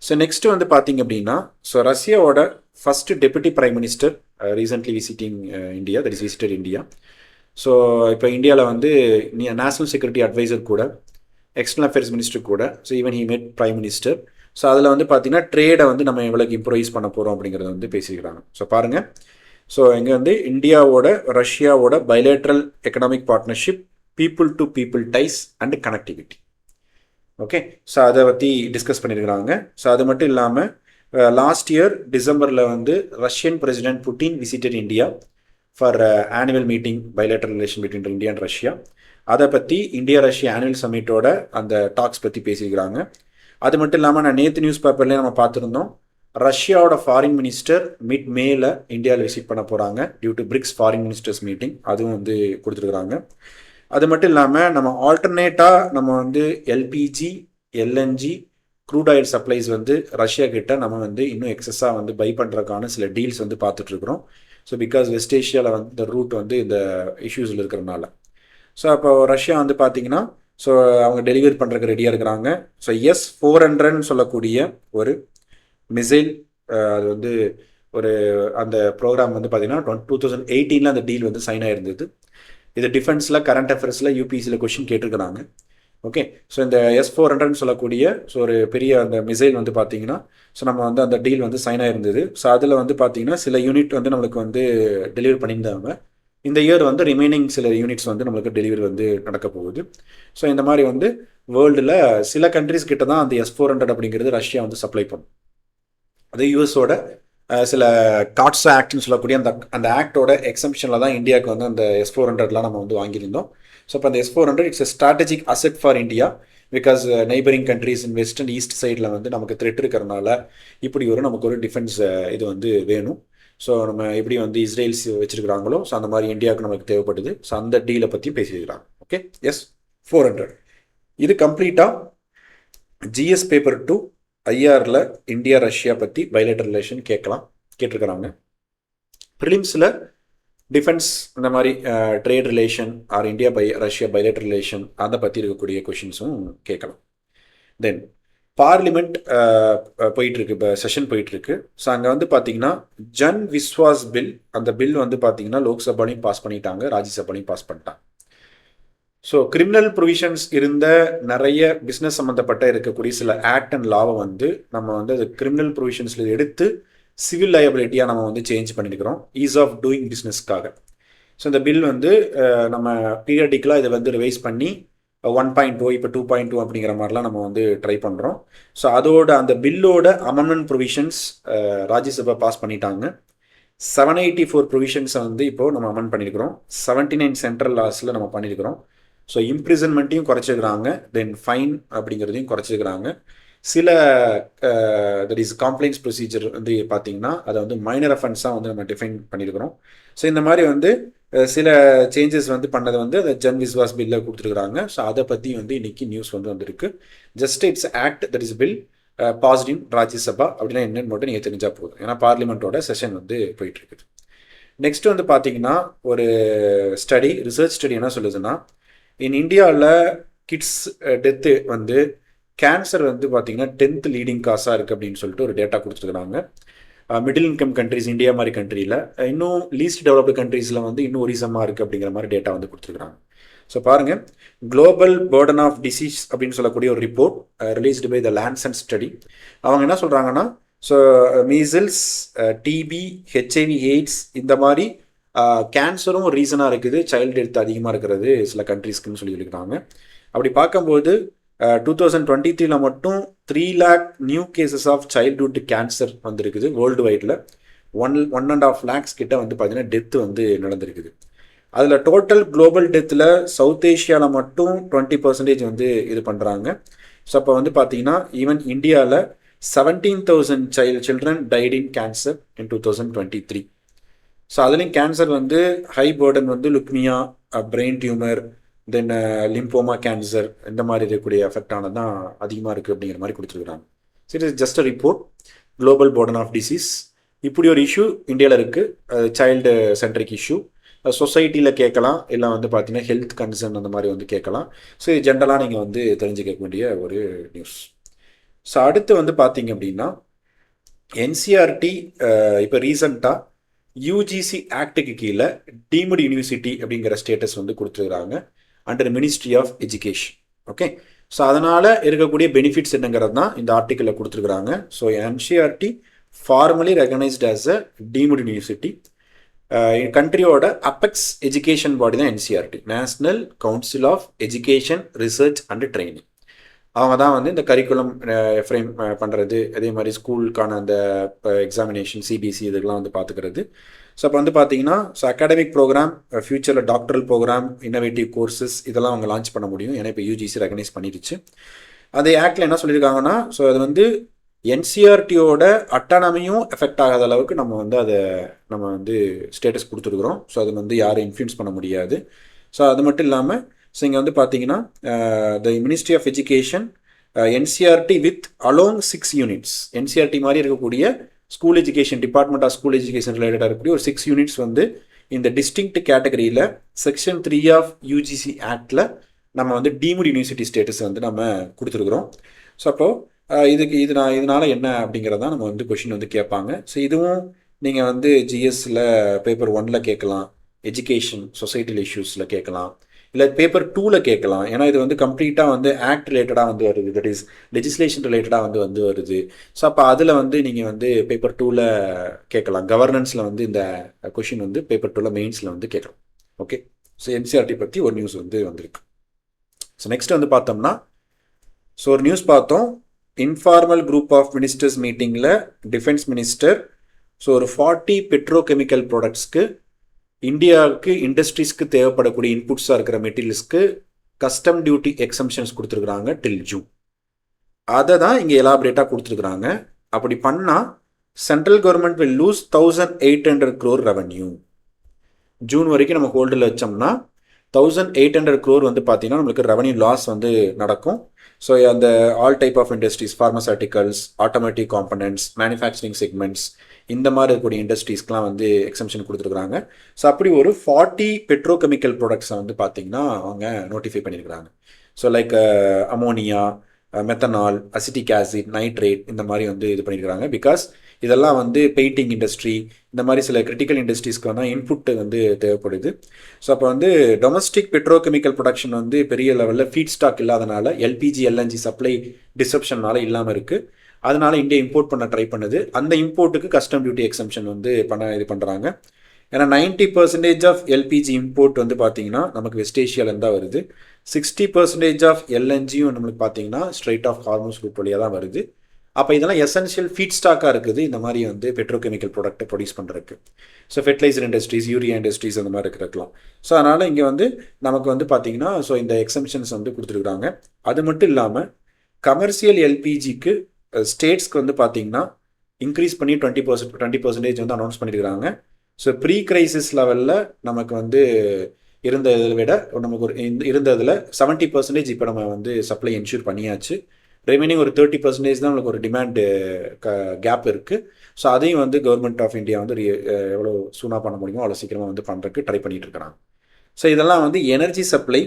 ஸோ நெக்ஸ்ட்டு வந்து பார்த்திங்க அப்படின்னா, ஸோ ரஷ்யாவோட first deputy prime minister recently visiting India, that is visited India. So இப்போ இந்தியாவில் வந்து நேஷனல் செக்யூரிட்டி அட்வைசர் கூட, எக்ஸ்டர்னல் அஃபேர்ஸ் மினிஸ்டர் கூட, ஸோ ஈவன் ஹி மெட் பிரைம் மினிஸ்டர். ஸோ அதில் வந்து பார்த்திங்கன்னா ட்ரேடை வந்து நம்ம எவ்வளோக்கு இம்ப்ரூவைஸ் பண்ண போகிறோம் அப்படிங்கிறத வந்து பேசிக்கிறாங்க. ஸோ பாருங்கள், ஸோ இங்கே வந்து இந்தியாவோட ரஷ்யாவோட bilateral economic partnership, people to people ties and connectivity. Okay, so அதை பற்றி டிஸ்கஸ் பண்ணியிருக்கிறாங்க. ஸோ அது மட்டும் இல்லாமல் லாஸ்ட் இயர் டிசம்பரில் வந்து Russian president Putin visited India for annual meeting bilateral relation between India and Russia. அதை பற்றி இந்தியா ரஷ்யா ஆனுவல் சமிட்டோட அந்த டாக்ஸ் பற்றி பேசியிருக்கிறாங்க. அது மட்டும் இல்லாமல் நான் நேற்று நியூஸ் பேப்பர்லேயே நம்ம பார்த்துருந்தோம், ரஷ்யாவோட ஃபாரின் மினிஸ்டர் மேல இந்தியாவில் விசிட் பண்ண போகிறாங்க due to BRICS foreign ministers meeting, அதுவும் வந்து கொடுத்துருக்குறாங்க. அது மட்டும் இல்லாமல் நம்ம ஆல்டர்னேட்டாக நம்ம வந்து LPG, LNG, crude oil supplies வந்து ரஷ்யா கிட்ட நம்ம வந்து இன்னும் எக்ஸஸாக வந்து பை பண்ணுறதுக்கான சில டீல்ஸ் வந்து பார்த்துட்ருக்குறோம். ஸோ பிகாஸ் வெஸ்ட் ஏஷியாவில் வந்து இந்த ரூட் வந்து இந்த இஷ்யூஸில் இருக்கிறனால. ஸோ அப்போ ரஷ்யா வந்து பார்த்திங்கன்னா ஸோ அவங்க டெலிவரி பண்ணுறதுக்கு ரெடியாக இருக்கிறாங்க. ஸோ S-400 சொல்லக்கூடிய ஒரு மிசைல், அது வந்து ஒரு அந்த ப்ரோக்ராம் வந்து பார்த்திங்கன்னா 2018 அந்த டீல் வந்து சைன் ஆகிருந்தது. இது டிஃபென்ஸில், கரண்ட் அஃபேர்ஸில், யூபிஎஸ்சியில் கொஷின் கேட்டிருக்கிறாங்க. ஓகே, ஸோ இந்த S-400 சொல்லக்கூடிய ஸோ ஒரு பெரிய அந்த மிசைல் வந்து பார்த்திங்கன்னா ஸோ நம்ம வந்து அந்த டீல் வந்து சைன் ஆகிருந்தது. ஸோ அதில் வந்து பார்த்திங்கன்னா சில யூனிட் வந்து நம்மளுக்கு வந்து டெலிவரி பண்ணியிருந்தாங்க. இந்த இயர் வந்து ரிமைனிங் சில யூனிட்ஸ் வந்து நம்மளுக்கு டெலிவரி வந்து நடக்க போகுது. ஸோ இந்த மாதிரி வந்து வேர்ல்டில் சில கண்ட்ரிஸ் கிட்ட தான் அந்த S-400 அப்படிங்கிறது ரஷ்யா வந்து சப்ளை பண்ணும். அது யூஎஸோட சில காட்ஸ் ஆக்ட்னு சொல்லக்கூடிய அந்த ஆக்டோட எக்ஸம்ஷனில் தான் இந்தியாவுக்கு வந்து அந்த S-400லாம் நம்ம வந்து வாங்கியிருந்தோம். ஸோ இப்போ அந்த S-400 it's a strategic asset for India, because neighbouring countries in west and east சைடில் வந்து நமக்கு த்ரெட் இருக்கிறனால இப்படி நமக்கு ஒரு டிஃபென்ஸ் இது வந்து வேணும். ஸோ நம்ம எப்படி வந்து இஸ்ரேல்ஸ் வச்சுருக்கிறாங்களோ ஸோ அந்த மாதிரி இந்தியாவுக்கு நமக்கு தேவைப்படுது. ஸோ அந்த டீலை பற்றி பேசியிருக்கிறாங்க. ஓகே, S-400 இது கம்ப்ளீட்டாக GS பேப்பர் 2 IRல இந்தியா ரஷ்யா பற்றி பைலேட்டரல் ரிலேஷன் கேட்டிருக்கிறாங்க. ப்ரிலிம்ஸில் டிஃபென்ஸ் இந்த மாதிரி trade relation or India Russia bilateral relation அதை பற்றி இருக்கக்கூடிய கொஷின்ஸும் கேட்கலாம். தென் பார்லிமெண்ட் போயிட்டுருக்கு, இப்போ செஷன் போயிட்டுருக்கு. ஸோ அங்கே வந்து பார்த்தீங்கன்னா ஜன் விஸ்வாஸ் பில், அந்த பில் வந்து பார்த்தீங்கன்னா லோக்சபாலையும் பாஸ் பண்ணிட்டாங்க, ராஜ்யசபாலையும் பாஸ் பண்ணிட்டாங்க. ஸோ கிரிமினல் ப்ரொவிஷன்ஸ் இருந்த நிறைய பிஸ்னஸ் சம்மந்தப்பட்ட இருக்கக்கூடிய சில ஆக்ட் அண்ட் லாவை வந்து நம்ம வந்து அது கிரிமினல் ப்ரொவிஷன்ஸில் எடுத்து சிவில் லயபிலிட்டியாக நம்ம வந்து சேஞ்ச் பண்ணியிருக்கிறோம் ஈஸ் ஆஃப் டூயிங் பிஸ்னஸ்க்காக. ஸோ இந்த பில் வந்து நம்ம பீரியடிக்கலாக இதை வந்து ரிவைஸ் பண்ணி 1.0 இப்போ 2.2 அப்படிங்கிற மாதிரிலாம் நம்ம வந்து ட்ரை பண்ணுறோம். ஸோ அதோட அந்த பில்லோட அமெண்ட்மெண்ட் ப்ரொவிஷன்ஸ் ராஜ்யசபா பாஸ் பண்ணிட்டாங்க. 784 ப்ரொவிஷன்ஸை வந்து இப்போது நம்ம அமெண்ட் பண்ணியிருக்கிறோம். 79 சென்ட்ரல் லாஸில் நம்ம பண்ணியிருக்கிறோம். ஸோ இம்ப்ரிசன்மெண்ட்டையும் குறைச்சிருக்கிறாங்க, தென் ஃபைன் அப்படிங்கிறதையும் குறைச்சிருக்கிறாங்க. சில தட் இஸ் காம்ப்ளைண்ட்ஸ் ப்ரொசீஜர் வந்து பார்த்தீங்கன்னா அதை வந்து மைனர் அஃபென்ஸாக வந்து நம்ம டிஃபைன் பண்ணியிருக்கிறோம். ஸோ இந்த மாதிரி வந்து சில சேஞ்சஸ் வந்து பண்ணதை வந்து அதை ஜன் விஸ்வாஸ் பில்லில் கொடுத்துருக்குறாங்க. ஸோ அதை பற்றி வந்து இன்னைக்கு நியூஸ் வந்து வந்திருக்கு. Just it's act that is bill passed in Rajya Sabha அப்படின்னா என்னன்னு மட்டும் நீங்கள் தெரிஞ்சால் போதும். ஏன்னா பார்லிமெண்ட்டோட செஷன் வந்து போயிட்டு இருக்குது. நெக்ஸ்ட் வந்து பார்த்தீங்கன்னா ஒரு ஸ்டடி, ரிசர்ச் ஸ்டடி என்ன சொல்லுதுன்னா, இன் இந்தியாவில் கிட்ஸ் டெத்து வந்து கேன்சர் வந்து பார்த்தீங்கன்னா 10th லீடிங் காசாக இருக்குது அப்படின்னு சொல்லிட்டு ஒரு டேட்டா கொடுத்துருக்குறாங்க. மிடில் இன்கம் கண்ட்ரிஸ் இந்தியா மாதிரி கண்ட்ரியில், இன்னும் லீஸ்ட் டெவலப்டு கண்ட்ரீஸில் வந்து இன்னும் ஒரிசமாக இருக்குது அப்படிங்கிற மாதிரி டேட்டா வந்து கொடுத்துருக்குறாங்க. ஸோ பாருங்கள், குளோபல் பர்டன் ஆஃப் டிசீஸ் அப்படின்னு சொல்லக்கூடிய ஒரு report released by the Lancet study. அவங்க என்ன சொல்கிறாங்கன்னா, so measles, TB, HIV, AIDS இந்த மாதிரி கேன்சரும் ரீசனாக இருக்குது சைல்டு டெத் அதிகமாக இருக்கிறது சில கண்ட்ரீஸ்க்குன்னு சொல்லியிருக்கிறாங்க. அப்படி பார்க்கும்போது 2023 மட்டும் 3 lakh new cases of childhood cancer வந்துருக்குது வேர்ல்டு வைடில். 1.5 lakhs கிட்ட வந்து பார்த்தீங்கன்னா டெத்து வந்து நடந்திருக்குது. அதில் டோட்டல் குளோபல் டெத்தில் சவுத் ஏஷியாவில் மட்டும் 20% வந்து இது பண்ணுறாங்க. ஸோ அப்போ வந்து பார்த்தீங்கன்னா ஈவன் இந்தியாவில் 17,000 children tight in cancer in 2023. So அதுலேயும் கேன்சர் வந்து ஹை பர்டன் வந்து லுக்மியா, பிரெயின் டியூமர், தென் லிம்போமா கேன்சர் இந்த மாதிரி இருக்கக்கூடிய எஃபெக்ட் ஆனது தான் அதிகமாக இருக்குது அப்படிங்கிற மாதிரி கொடுத்துருக்குறாங்க. So it is just a report, global burden of disease. இப்படி ஒரு இஷ்யூ இந்தியாவில் இருக்குது, சைல்டு சென்ட்ரிக் இஷ்யூ. சொசைட்டியில் கேட்கலாம், இல்லை வந்து பார்த்தீங்கன்னா ஹெல்த் கன்சர்ன் அந்த மாதிரி வந்து கேட்கலாம். ஸோ இது ஜென்ரலாக நீங்கள் வந்து தெரிஞ்சுக்க வேண்டிய ஒரு நியூஸ். ஸோ அடுத்து வந்து பார்த்தீங்க அப்படின்னா என்சிஆர்டி இப்போ ரீசண்டாக யூஜிசி ஆக்டுக்கு கீழே டீம்டு யூனிவர்சிட்டி அப்படிங்கிற ஸ்டேட்டஸ் வந்து கொடுத்துருக்குறாங்க under ministry of education. Okay, so அதனால் இருக்கக்கூடிய பெனிஃபிட்ஸ் என்னங்கிறது தான் இந்த ஆர்டிக்கிளில் கொடுத்துருக்குறாங்க. So NCERT formally recognised as a deemed university. கண்ட்ரியோட அப்பெக்ஸ் எஜுகேஷன் பாடி தான் NCERT, national council of education research and training. அவங்க தான் வந்து இந்த கரிக்குலம் ஃப்ரேம் பண்ணுறது, அதே மாதிரி ஸ்கூலுக்கான அந்த எக்ஸாமினேஷன் சிபிஎஸ்சி இதுக்கெல்லாம் வந்து பார்த்துக்கிறது. ஸோ அப்போ வந்து பார்த்தீங்கன்னா ஸோ அகாடமிக் ப்ரோக்ராம், ஃபியூச்சரில் டாக்டரல் ப்ரோக்ராம், இன்னோவேட்டிவ் கோர்சஸ் இதெல்லாம் அவங்க லான்ச் பண்ண முடியும். ஏன்னா இப்போ யூஜிசி ரெகனைஸ் பண்ணிடுச்சு. அதே ஆக்டில் என்ன சொல்லியிருக்காங்கன்னா, ஸோ அது வந்து என்சிஆர்டியோட அட்டானமியும் எஃபெக்ட் ஆகாத அளவுக்கு நம்ம வந்து ஸ்டேட்டஸ் கொடுத்துருக்குறோம். ஸோ அது வந்து யாரும் இன்ஃப்ளூயன்ஸ் பண்ண முடியாது. ஸோ அது மட்டும் இல்லாமல் ஸோ இங்கே வந்து பார்த்தீங்கன்னா the ministry of education NCERT with along 6 units, NCERT மாதிரி இருக்கக்கூடிய school education, department of school education ரிலேட்டடாக இருக்கக்கூடிய ஒரு 6 யூனிட்ஸ் வந்து இந்த டிஸ்டிங்க்ட் கேட்டகரியில் செக்ஷன் 3 ஆஃப் யூஜிசி ஆக்டில் நம்ம வந்து டீம்டு யூனிவர்சிட்டி ஸ்டேட்டஸ் வந்து நம்ம கொடுத்துருக்குறோம். ஸோ அப்போது இதனால் என்ன அப்படிங்கிறதான் நம்ம வந்து கொஷின் வந்து கேட்பாங்க. ஸோ இதுவும் நீங்கள் வந்து ஜிஎஸ்சில் பேப்பர் 1 கேட்கலாம், எஜுகேஷன் சொசைட்டல் இஷ்யூஸில் கேட்கலாம், இல்லை பேப்பர் 2 கேட்கலாம். ஏன்னா இது வந்து கம்ப்ளீட்டாக வந்து ஆக்ட் ரிலேட்டடாக வந்து வருது, தட் இஸ் லெஜிஸ்லேஷன் ரிலேட்டடாக வந்து வருது. ஸோ அப்போ அதில் வந்து நீங்கள் வந்து பேப்பர் 2 கேட்கலாம். கவர்னன்ஸில் வந்து இந்த கொஷின் வந்து பேப்பர் 2 மெயின்ஸில் வந்து கேட்கலாம். ஓகே, ஸோ என்சிஆர்டி பற்றி ஒரு நியூஸ் வந்து வந்திருக்கு. ஸோ நெக்ஸ்ட் வந்து பார்த்தோம்னா, ஸோ ஒரு நியூஸ் பார்த்தோம், இன்ஃபார்மல் குரூப் ஆஃப் மினிஸ்டர்ஸ் மீட்டிங்கில் டிஃபென்ஸ் மினிஸ்டர் ஸோ ஒரு 40 பெட்ரோகெமிக்கல் ப்ராடக்ட்ஸ்க்கு இந்தியாவுக்கு இண்டஸ்ட்ரீஸ்க்கு தேவைப்படக்கூடிய இன்புட்ஸாக இருக்கிற மெட்டீரியல்ஸ்க்கு கஸ்டம் டியூட்டி எக்ஸம்ஷன்ஸ் கொடுத்துருக்குறாங்க டில் ஜூன். அதை தான் இங்கே எலாபரேட்டாக கொடுத்துருக்குறாங்க. அப்படி பண்ணால் central government will lose 1,800 crore revenue. June வரைக்கும் நம்ம ஹோல்டில் வச்சோம்னா 1,800 crore வந்து பார்த்தீங்கன்னா நம்மளுக்கு ரெவன்யூ லாஸ் வந்து நடக்கும். ஸோ அந்த all type of industries, pharmaceuticals, automatic components, manufacturing segments, இந்த மாதிரி இருக்கக்கூடிய இண்டஸ்ட்ரீஸ்க்கெலாம் வந்து எக்ஸம்ஷன் கொடுத்துருக்குறாங்க. ஸோ அப்படி ஒரு 40 பெட்ரோகெமிக்கல் ப்ராடக்ட்ஸை வந்து பார்த்தீங்கன்னா அவங்க நோட்டிஃபை பண்ணியிருக்கிறாங்க. So like ammonia, methanol, acetic acid, nitrate இந்த மாதிரி வந்து இது பண்ணியிருக்கிறாங்க. பிகாஸ் இதெல்லாம் வந்து பெயிண்டிங் இண்டஸ்ட்ரி இந்த மாதிரி சில கிரிட்டிக்கல் இண்டஸ்ட்ரீஸ்க்கு வந்து இன்புட் வந்து தேவைப்படுது. ஸோ அப்போ வந்து டொமஸ்டிக் பெட்ரோகெமிக்கல் ப்ரொடக்ஷன் வந்து பெரிய லெவலில் ஃபீட் ஸ்டாக் இல்லாதனால எல்பிஜி எல்என்ஜி சப்ளை டிஸ்ரப்ஷனால இல்லாமல் இருக்குது. அதனால இந்தியா இம்போர்ட் பண்ண ட்ரை பண்ணுது. அந்த இம்போர்ட்டுக்கு கஸ்டம் டியூட்டி எக்ஸம்ஷன் வந்து இது பண்ணுறாங்க. ஏன்னா 90% ஆஃப் எல்பிஜி இம்போர்ட் வந்து பார்த்தீங்கன்னா நமக்கு வெஸ்ட் ஏஷியாவிலேருந்து தான் வருது. 60% ஆஃப் எல்என்ஜியும் நம்மளுக்கு பார்த்தீங்கன்னா ஸ்ட்ரைட் ஆஃப் ஹார்மோஸ் ரூட் வழியாக தான் வருது. அப்போ இதெல்லாம் எசென்ஷியல் ஃபீட் ஸ்டாக்காக இருக்குது இந்த மாதிரி வந்து பெட்ரோகெமிக்கல் ப்ராடக்ட்டை ப்ரொடியூஸ் பண்ணுறதுக்கு. So fertiliser industries, urea industries அந்த மாதிரி இருக்கிறதுலாம். ஸோ அதனால் இங்கே வந்து நமக்கு வந்து பார்த்தீங்கன்னா ஸோ இந்த எக்ஸம்ஷன்ஸ் வந்து கொடுத்துருக்குறாங்க. அது மட்டும் இல்லாமல் கமர்ஷியல் எல்பிஜிக்கு ஸ்டேட்ஸ்க்கு வந்து பார்த்தீங்கன்னா இன்க்ரீஸ் பண்ணி 20% வந்து அனௌன்ஸ் பண்ணியிருக்கிறாங்க. ஸோ ப்ரீ கிரைசிஸ் லெவலில் நமக்கு வந்து இருந்ததை விட நமக்கு இருந்ததில் 70% இப்போ நம்ம வந்து சப்ளை என்ஷூர் பண்ணியாச்சு. ரிமைனிங் ஒரு 30% தான் நம்மளுக்கு ஒரு டிமாண்டு கேப் இருக்குது. ஸோ அதையும் வந்து கவர்மெண்ட் ஆஃப் இந்தியா வந்து எவ்வளோ சூனாக பண்ண முடியுமோ அவ்வளோ சீக்கிரமாக வந்து பண்ணுறதுக்கு ட்ரை பண்ணிகிட்டு இருக்கிறாங்க. ஸோ இதெல்லாம் வந்து எனர்ஜி சப்ளை,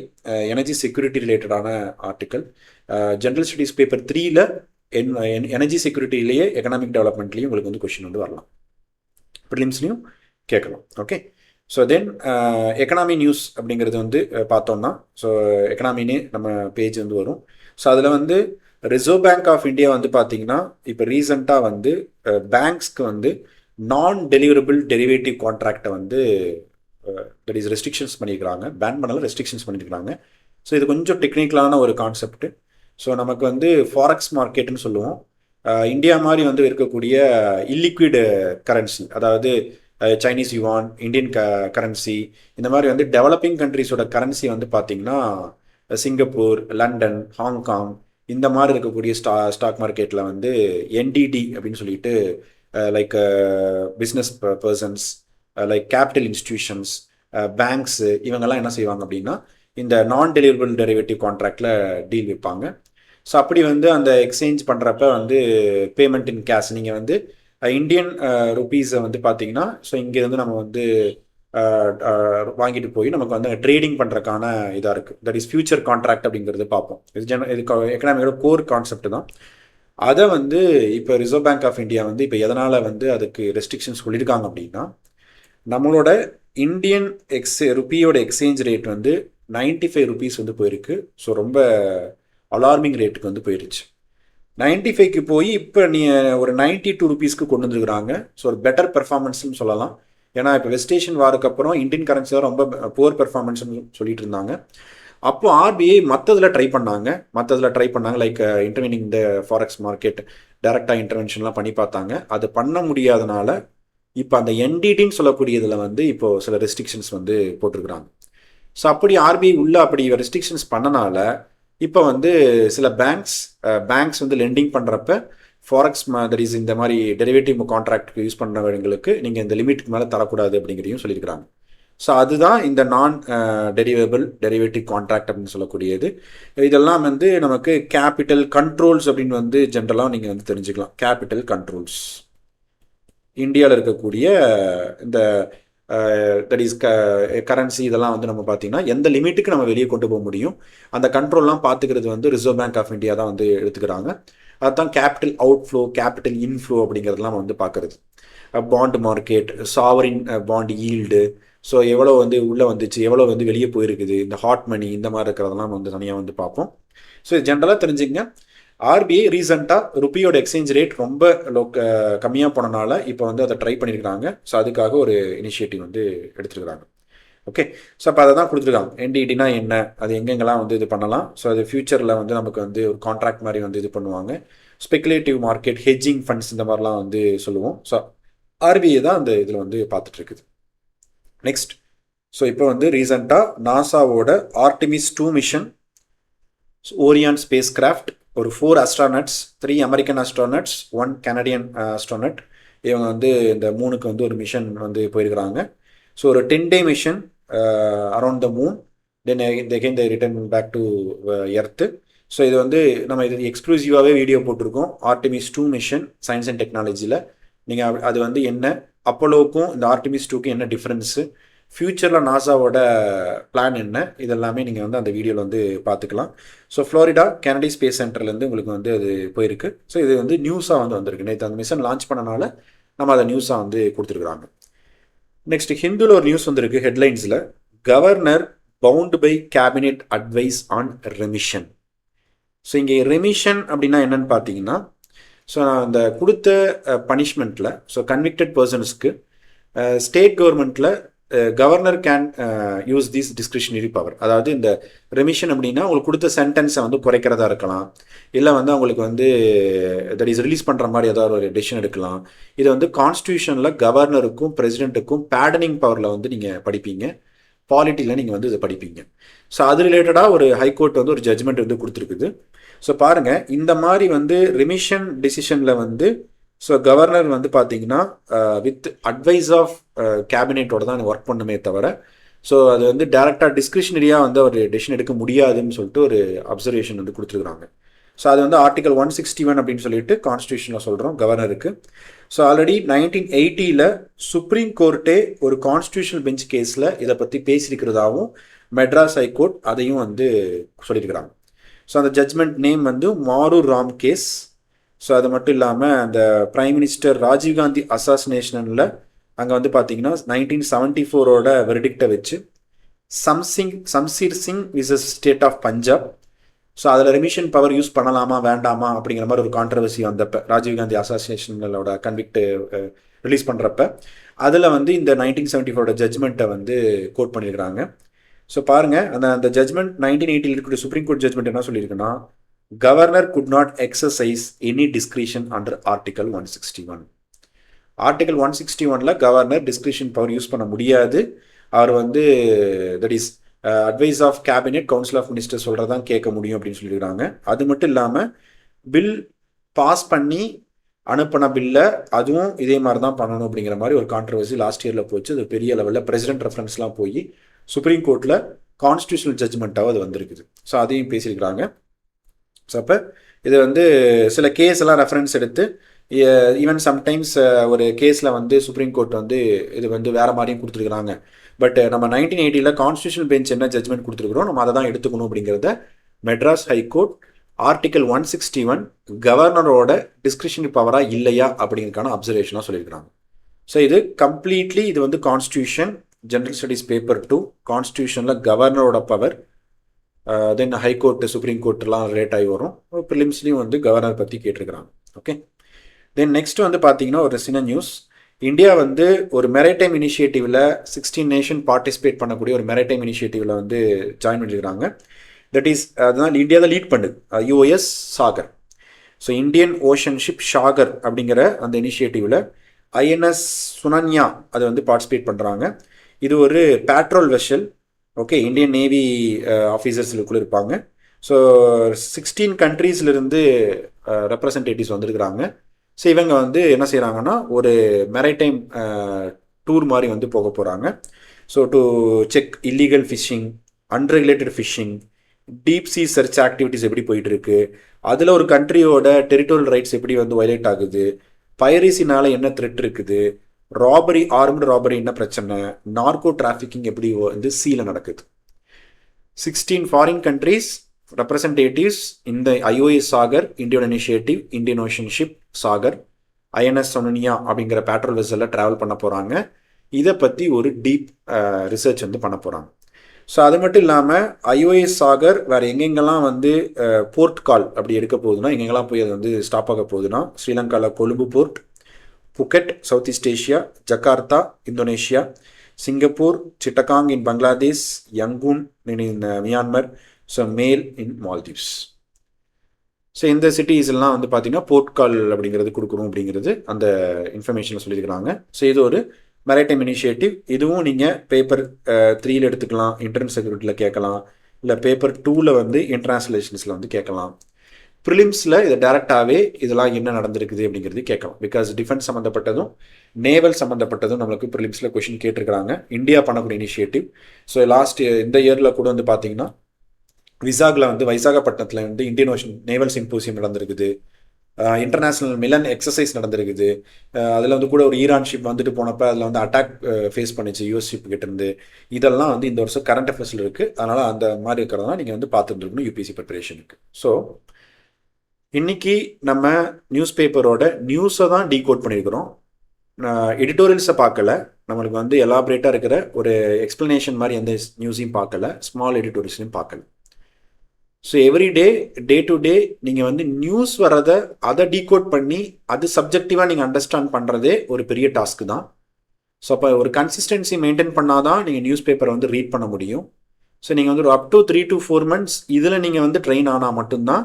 எனர்ஜி செக்யூரிட்டி ரிலேட்டடான ஆர்டிக்கல். ஜென்ரல் ஸ்டடீஸ் பேப்பர் 3ல் எனர்ஜி செக்யூரிட்டிலேயே எக்கனாமிக் டெவலப்மெண்ட்லேயும் உங்களுக்கு வந்து கொஷின் வந்து வரலாம், ப்ரிலிம்ஸ்லையும் கேட்கலாம். Okay, so then economy news அப்படிங்கிறது வந்து பார்த்தோம்னா, ஸோ எக்கனாமினே நம்ம பேஜ் வந்து வரும். ஸோ அதில் வந்து ரிசர்வ் பேங்க் ஆஃப் இந்தியா வந்து பார்த்தீங்கன்னா இப்போ ரீசண்டாக வந்து பேங்க்ஸ்க்கு வந்து நான் டெலிவரபிள் டெரிவேட்டிவ் கான்ட்ராக்டை வந்து தட் இஸ் ரெஸ்ட்ரிக்ஷன்ஸ் பண்ணியிருக்கிறாங்க. பேன் பண்ணல, ரெஸ்ட்ரிக்ஷன்ஸ் பண்ணியிருக்கிறாங்க. ஸோ இது கொஞ்சம் டெக்னிக்கலான ஒரு கான்செப்ட். ஸோ நமக்கு வந்து ஃபாரெக்ஸ் மார்க்கெட்டுன்னு சொல்லுவோம். இந்தியா மாதிரி வந்து இருக்கக்கூடிய இல்லிக்விட் கரன்சி, அதாவது சைனீஸ் யுவான், இந்தியன் கரன்சி, இந்த மாதிரி வந்து டெவலப்பிங் கண்ட்ரிஸோட கரன்சி வந்து பார்த்திங்கன்னா சிங்கப்பூர், லண்டன், ஹாங்காங் இந்த மாதிரி இருக்கக்கூடிய ஸ்டாக் மார்க்கெட்டில் வந்து என்டிடி அப்படின்னு சொல்லிட்டு like business persons, like capital institutions, banks, இவங்கெல்லாம் என்ன செய்வாங்க அப்படின்னா இந்த நான் டெலிவரபிள் டெரிவேட்டிவ் கான்ட்ராக்டில் டீல் வைப்பாங்க. ஸோ அப்படி வந்து அந்த எக்ஸ்சேஞ்ச் பண்ணுறப்ப வந்து பேமெண்ட் இன் கேஷ், நீங்கள் வந்து இந்தியன் ருபீஸை வந்து பார்த்தீங்கன்னா, ஸோ இங்கேருந்து நம்ம வந்து வாங்கிட்டு போய் நமக்கு வந்து ட்ரேடிங் பண்ணுறக்கான இதாக இருக்குது. தட் இஸ் ஃபியூச்சர் கான்ட்ராக்ட் அப்படிங்கிறது பார்ப்போம். இது எக்கனாமியோட கோர் கான்செப்ட் தான். அதை வந்து இப்போ ரிசர்வ் பேங்க் ஆஃப் இந்தியா வந்து இப்போ எதனால் வந்து அதுக்கு ரெஸ்ட்ரிக்ஷன்ஸ் சொல்லியிருக்காங்க அப்படின்னா, நம்மளோட இந்தியன் ருப்பியோட எக்ஸ்சேஞ்ச் ரேட் வந்து 95 ருபீஸ் வந்து போயிருக்கு. ஸோ ரொம்ப அலார்மிங் ரேட்டுக்கு வந்து போயிடுச்சு. 95க்கு போய் இப்போ நீ ஒரு 92 ருபீஸ்க்கு கொண்டு வந்துருக்குறாங்க. ஸோ ஒரு பெட்டர் பெர்ஃபார்மன்ஸ்னு சொல்லலாம். ஏன்னா இப்போ வெஸ்ட் ஏஷியன் வாருக்கு அப்புறம் இந்தியன் கரன்சி தான் ரொம்ப புவர் பெர்ஃபார்மன்ஸ்னு சொல்லிட்டு இருந்தாங்க. அப்போ ஆர்பிஐ மற்றதில் ட்ரை பண்ணாங்க லைக் இன்டர்வீனிங் இந்த ஃபாரெக்ஸ் மார்க்கெட், டைரக்டாக இன்டர்வென்ஷன்லாம் பண்ணி பார்த்தாங்க. அது பண்ண முடியாதனால இப்போ அந்த என்டிடின்னு சொல்லக்கூடியதில் வந்து இப்போது சில ரெஸ்ட்ரிக்ஷன்ஸ் வந்து போட்டிருக்கிறாங்க. ஸோ அப்படி ஆர்பிஐ உள்ள அப்படி ரெஸ்ட்ரிக்ஷன்ஸ் பண்ணனால இப்போ வந்து சில பேங்க்ஸ் வந்து லெண்டிங் பண்ணுறப்ப ஃபாரெக்ஸ் தட் இஸ் இந்த மாதிரி டெரிவேட்டிவ் கான்ட்ராக்டுக்கு யூஸ் பண்ணுறவங்களுக்கு நீங்கள் இந்த லிமிட்டுக்கு மேலே தரக்கூடாது அப்படிங்கிறதையும் சொல்லியிருக்கிறாங்க. ஸோ அதுதான் இந்த நான் டெரிவேட்டிவ் கான்ட்ராக்ட் அப்படின்னு சொல்லக்கூடியது. இதெல்லாம் வந்து நமக்கு கேபிட்டல் கண்ட்ரோல்ஸ் அப்படின்னு வந்து ஜென்ரலாக நீங்கள் வந்து தெரிஞ்சுக்கலாம். கேபிட்டல் கண்ட்ரோல்ஸ் இந்தியாவில் இருக்கக்கூடிய இந்த தட் இஸ் கரன்சி இதெல்லாம் வந்து நம்ம பார்த்தீங்கன்னா எந்த லிமிட்டுக்கு நம்ம வெளியே கொண்டு போக முடியும், அந்த கண்ட்ரோல்லாம் பார்த்துக்கிறது வந்து ரிசர்வ் பேங்க் ஆஃப் இந்தியா தான் வந்து எடுத்துக்கிறாங்க. அதுதான் கேபிட்டல் அவுட்ஃப்ளோ, கேபிட்டல் இன்ஃப்ளோ அப்படிங்கிறதுலாம் வந்து பார்க்குறது. Bond market, sovereign bond yield, so எவ்வளோ வந்து உள்ளே வந்துச்சு, எவ்வளோ வந்து வெளியே போயிருக்குது, இந்த ஹாட் மணி இந்த மாதிரி இருக்கிறதெல்லாம் வந்து தனியாக வந்து பார்ப்போம். ஸோ ஜென்ரலாக தெரிஞ்சுங்க, ஆர்பிஐ ரீசெண்டாக ருப்பியோட எக்ஸ்சேஞ்ச் ரேட் ரொம்ப கம்மியாக போனனால இப்போ வந்து அதை ட்ரை பண்ணியிருக்காங்க. ஸோ அதுக்காக ஒரு இனிஷியேட்டிவ் வந்து எடுத்துருக்குறாங்க. ஓகே, ஸோ அப்போ அதை தான் கொடுத்துருக்காங்க. என்டிடினா என்ன, அது எங்கெங்கெல்லாம் வந்து இது பண்ணலாம். ஸோ அது ஃபியூச்சரில் வந்து நமக்கு வந்து ஒரு கான்ட்ராக்ட் மாதிரி வந்து இது பண்ணுவாங்க. ஸ்பெகுலேட்டிவ் மார்க்கெட், ஹெட்ஜிங் ஃபண்ட்ஸ் இந்த மாதிரிலாம் வந்து சொல்லுவோம். ஸோ ஆர்பிஐ தான் அந்த இதில் வந்து பார்த்துட்ருக்குது. நெக்ஸ்ட், ஸோ இப்போ வந்து ரீசெண்டாக நாசாவோட Artemis 2 mission, Orion space craft, ஒரு 4 astronauts, 3 American astronauts, 1 Canadian astronaut, இவங்க வந்து இந்த மூணுக்கு வந்து ஒரு மிஷன் வந்து போயிருக்கிறாங்க. ஸோ ஒரு 10-day mission around the moon, then again they return back to earth. So இது வந்து நம்ம இது எக்ஸ்க்ளூசிவாகவே வீடியோ போட்டிருக்கோம். ஆர்டிமிஸ் 2 மிஷன் சயின்ஸ் அண்ட் டெக்னாலஜியில் நீங்கள் அது வந்து என்ன, அப்போலோவுக்கும் இந்த ஆர்டிமிஸ் 2க்கும் என்ன டிஃப்ரென்ஸு, ஃப்யூச்சரில் நாசாவோட பிளான் என்ன, இதெல்லாமே நீங்கள் வந்து அந்த வீடியோவில் வந்து பார்த்துக்கலாம். ஸோ ஃப்ளோரிடா கெனடி ஸ்பேஸ் சென்டர்லேருந்து உங்களுக்கு வந்து அது போயிருக்கு. ஸோ இது வந்து நியூஸாக வந்து வந்திருக்கு. நேற்று அந்த மிஷன் லான்ச் பண்ணனால நம்ம அதை நியூஸாக வந்து கொடுத்துருக்குறாங்க. நெக்ஸ்ட், ஹிந்துவில் ஒரு நியூஸ் வந்திருக்கு ஹெட்லைன்ஸில், governor bound by cabinet advice on remission. So இங்கே ரெமிஷன் அப்படின்னா என்னன்னு பார்த்தீங்கன்னா, ஸோ நான் அந்த கொடுத்த பனிஷ்மெண்ட்டில், ஸோ கன்விக்டட் பர்சன்ஸ்க்கு ஸ்டேட் கவர்மெண்ட்டில் governor can use this discretionary power. அதாவது இந்த ரெமிஷன் அப்படின்னா உங்களுக்கு கொடுத்த சென்டென்ஸை வந்து குறைக்கிறதா இருக்கலாம், இல்லை வந்து அவங்களுக்கு வந்து தட் இஸ் ரிலீஸ் பண்ணுற மாதிரி ஏதாவது ஒரு டெசிஷன் எடுக்கலாம். இது வந்து கான்ஸ்டியூஷனில் கவர்னருக்கும் பிரசிடென்ட்டுக்கும் பேடனிங் பவரில் வந்து நீங்கள் படிப்பீங்க, பாலிட்டியில் நீங்கள் வந்து இதை படிப்பீங்க. ஸோ அது ரிலேட்டடாக ஒரு ஹைகோர்ட் வந்து ஒரு ஜட்ஜ்மெண்ட் வந்து கொடுத்துருக்குது. ஸோ பாருங்கள், இந்த மாதிரி வந்து ரிமிஷன் டிசிஷனில் வந்து ஸோ கவர்னர் வந்து பார்த்தீங்கன்னா வித் அட்வைஸ் ஆஃப் கேபினெட்டோட தான் ஒர்க் பண்ணுமே தவிர, ஸோ அது வந்து டேரெக்டாக டிஸ்கிரிஷனரியாக வந்து அவர் டெசிஷன் எடுக்க முடியாதுன்னு சொல்லிட்டு ஒரு அப்சர்வேஷன் வந்து கொடுத்துருக்குறாங்க. ஸோ அது வந்து ஆர்டிகல் 161 அப்படின்னு சொல்லிட்டு கான்ஸ்டியூஷனில் சொல்கிறோம் கவர்னருக்கு. ஸோ ஆல்ரெடி 1980 சுப்ரீம் கோர்ட்டே ஒரு கான்ஸ்டியூஷனல் பெஞ்ச் கேஸில் இதை பற்றி பேசியிருக்கிறதாவும் மெட்ராஸ் ஹைகோர்ட் அதையும் வந்து சொல்லியிருக்கிறாங்க. ஸோ அந்த ஜட்ஜ்மெண்ட் நேம் வந்து மாரு ராம் கேஸ். ஸோ அது மட்டும் இல்லாமல் அந்த பிரைம் மினிஸ்டர் ராஜீவ்காந்தி அசாசினேஷனில் அங்கே வந்து பார்த்தீங்கன்னா 1974ஓட வெர்டிக்டை வச்சு Shamsher Singh versus state of Punjab. So அதில் ரெமிஷன் பவர் யூஸ் பண்ணலாமா வேண்டாமா அப்படிங்கிற மாதிரி ஒரு கான்ட்ரவர்சி வந்தப்போ ராஜீவ்காந்தி அசாசினேஷனோட கன்விக்ட் ரிலீஸ் பண்ணுறப்ப அதில் வந்து இந்த 1974ஓட ஜட்ஜ்மெண்ட்டை வந்து கோட் பண்ணியிருக்கிறாங்க. ஸோ பாருங்கள், அந்த ஜட்ஜ்மெண்ட் 1980 இருக்கக்கூடிய சுப்ரீம் கோர்ட் ஜட்ஜ்மெண்ட் என்ன சொல்லியிருக்குன்னா, governor could not exercise any discretion under article 161. Article 161 governor discretion power use பண்ண முடியாது. அவர் வந்து that is advice of cabinet council of minister சொல்கிறதான் கேட்க முடியும் அப்படின்னு சொல்லியிருக்காங்க. அது மட்டும் இல்லாமல் பில் பாஸ் பண்ணி அனுப்பின பில்லை அதுவும் இதே மாதிரி தான் பண்ணணும் அப்படிங்கிற மாதிரி ஒரு கான்ட்ரவர்சி லாஸ்ட் இயரில் போச்சு. அது பெரிய லெவலில் பிரசிடென்ட் ரெஃபரன்ஸ்லாம் போய் சுப்ரீம் கோர்ட்டில் கான்ஸ்டியூஷனல் ஜட்ஜ்மெண்ட்டாக அது வந்திருக்குது. ஸோ அதையும் பேசியிருக்கிறாங்க. ஸோ அப்போ இது வந்து சில கேஸ் எல்லாம் ரெஃபரன்ஸ் எடுத்து ஈவன் சம்டைம்ஸ் ஒரு கேஸில் வந்து சுப்ரீம் கோர்ட் வந்து இது வந்து வேறு மாதிரியும் கொடுத்துருக்குறாங்க. பட் நம்ம 1980 கான்ஸ்டியூஷனல் பெஞ்ச் என்ன ஜட்ஜ்மெண்ட் கொடுத்துருக்குறோம், நம்ம அதை தான் எடுத்துக்கணும் அப்படிங்கிறத மெட்ராஸ் ஹைகோர்ட் ஆர்டிகல் 161 கவர்னரோட டிஸ்கிரிஷனரி பவராக இல்லையா அப்படிங்கிறதுக்கான அப்சர்வேஷனாக சொல்லியிருக்கிறாங்க. ஸோ இது கம்ப்ளீட்லி இது வந்து கான்ஸ்டியூஷன் ஜென்ரல் ஸ்டடீஸ் பேப்பர் 2 கான்ஸ்டியூஷனில் கவர்னரோட பவர், தென் ஹைகோர்ட்டு சுப்ரீம் கோர்ட்லாம் ரிலேட் ஆகி வரும். ப்ரிலிம்ஸ்லையும் வந்து கவர்னர் பற்றி கேட்டிருக்கிறாங்க. ஓகே, தென் நெக்ஸ்ட் வந்து பார்த்தீங்கன்னா ஒரு சின்ன நியூஸ். இந்தியா வந்து ஒரு மெரைடைம் இனிஷியேட்டிவில் 16 நேஷன் பார்ட்டிசிபேட் பண்ணக்கூடிய ஒரு மெரைடைம் இனிஷியேட்டிவில் வந்து ஜாயின் பண்ணியிருக்காங்க. தட் இஸ் அதுதான் இந்தியா தான் லீட் பண்ணுது, US Sagar. So Indian ocean ship Sagar அப்படிங்கிற அந்த இனிஷியேட்டிவில் ஐஎன்எஸ் சுனன்யா அது வந்து பார்ட்டிசிபேட் பண்ணுறாங்க. இது ஒரு patrol vessel. Okay, Indian navy ஆஃபீஸர்ஸுக்குள்ளே இருப்பாங்க. ஸோ 16 கண்ட்ரீஸ்லேருந்து ரெப்ரசன்டேட்டிவ்ஸ் வந்திருக்கிறாங்க. ஸோ இவங்க வந்து என்ன செய்கிறாங்கன்னா ஒரு மெரைடைம் டூர் மாதிரி வந்து போக போகிறாங்க. So to check illegal fishing, unregulated fishing, deep sea search activities எப்படி போயிட்டுருக்கு, அதில் ஒரு கண்ட்ரியோட டெரிட்டோரியல் ரைட்ஸ் எப்படி வந்து வயலேட் ஆகுது, பைரசினால என்ன த்ரெட் இருக்குது, ராபரி ஆர்ம்டு ராபரி என்ன பிரச்சனை, நார்கோ டிராஃபிக்கிங் எப்படி வந்து சீல நடக்குது. 16 ஃபாரின் கண்ட்ரீஸ் ரெப்ரசன்டேட்டிவ்ஸ் இந்த IOS Sagar Indian initiative Indian ocean ship Sagar INS Sunayna அப்படிங்கிற பேட்ரோல் வெசலில் ட்ராவல் பண்ண போகிறாங்க. இதை பற்றி ஒரு டீப் ரிசர்ச் வந்து பண்ண போகிறாங்க. ஸோ அது மட்டும் இல்லாமல் ஐஓஎஸ் சாகர் வேறு எங்கெங்கெல்லாம் வந்து போர்ட் கால் அப்படி எடுக்க போகுதுன்னா, எங்கெங்கெல்லாம் போய் அது வந்து ஸ்டாப் ஆக போகுதுன்னா, ஸ்ரீலங்காவில் Colombo port, Phuket south east Asia, Jakarta Indonesia, Singapore, Chittagong in Bangladesh, Yangon in Myanmar, so Male in Maldives. So இந்த சிட்டிஸ்லாம் வந்து பார்த்தீங்கன்னா போர்ட் கால் அப்படிங்கிறது கொடுக்கணும் அப்படிங்கிறது அந்த இன்ஃபர்மேஷனில் சொல்லியிருக்கிறாங்க. ஸோ இது ஒரு மெரைடைம் இனிஷியேட்டிவ். இதுவும் நீங்கள் பேப்பர் 3 எடுத்துக்கலாம், இன்டர்னல் செக்யூரிட்டியில் கேட்கலாம், இல்லை பேப்பர் 2 வந்து இன்டர்நேஷனலேஷன்ஸில் வந்து கேட்கலாம். ப்ரிலிம்ஸில் இதை டேரெக்டாகவே இதெல்லாம் என்ன நடந்திருக்குது அப்படிங்கிறது கேட்கலாம். பிகாஸ் டிஃபென்ஸ் சம்மந்தப்பட்டதும் நேவல் சம்மந்தப்பட்டதும் நம்மளுக்கு ப்ரிலிம்ஸில் கொஷின் கேட்டிருக்கிறாங்க. இந்தியா பண்ணக்கூடிய இனிஷியேட்டிவ். ஸோ லாஸ்ட் இந்த இயரில் கூட வந்து பார்த்தீங்கன்னா விசாகில் வந்து வைசாகப்பட்டினத்தில் வந்து இந்தியன் ஓஷன் நேவல் சிம்போசியம் நடந்திருக்குது, இன்டர்நேஷ்னல் மிலன் எக்ஸசைஸ் நடந்திருக்குது. அதில் வந்து கூட ஒரு ஈரான் ஷிப் வந்துட்டு போனப்போ அதில் வந்து அட்டாக் ஃபேஸ் பண்ணிச்சு யூஎஸ் ஷிப் கிட்டேருந்து. இதெல்லாம் வந்து இந்த வருஷம் கரண்ட் அஃபேர்ஸில் இருக்குது. அதனால் அந்த மாதிரி இருக்கிறதா நீங்கள் வந்து பார்த்துட்டு யூபிஎஸ்சி ப்ரிப்பரேஷனுக்கு. ஸோ இன்றைக்கி நம்ம நியூஸ் பேப்பரோட நியூஸை தான் டீகோட் பண்ணியிருக்கிறோம். எடிட்டோரியல்ஸை பார்க்கல, நம்மளுக்கு வந்து எலாபரேட்டாக இருக்கிற ஒரு எக்ஸ்ப்ளனேஷன் மாதிரி எந்த நியூஸையும் பார்க்கல, ஸ்மால் எடிட்டோரியல்ஸையும் பார்க்கல. So everyday day to day நீங்கள் வந்து நியூஸ் வர்றதை அதை டீகோட் பண்ணி அது சப்ஜெக்டிவாக நீங்கள் அண்டர்ஸ்டாண்ட் பண்ணுறதே ஒரு பெரிய டாஸ்க்கு தான். ஸோ அப்போ ஒரு கன்சிஸ்டன்சி மெயின்டைன் பண்ணால் தான் நீங்கள் நியூஸ் பேப்பரை வந்து ரீட் பண்ண முடியும். ஸோ நீங்கள் வந்து ஒரு அப் டு 3 to 4 months இதில் நீங்கள் வந்து ட்ரெயின் ஆனால் மட்டும்தான்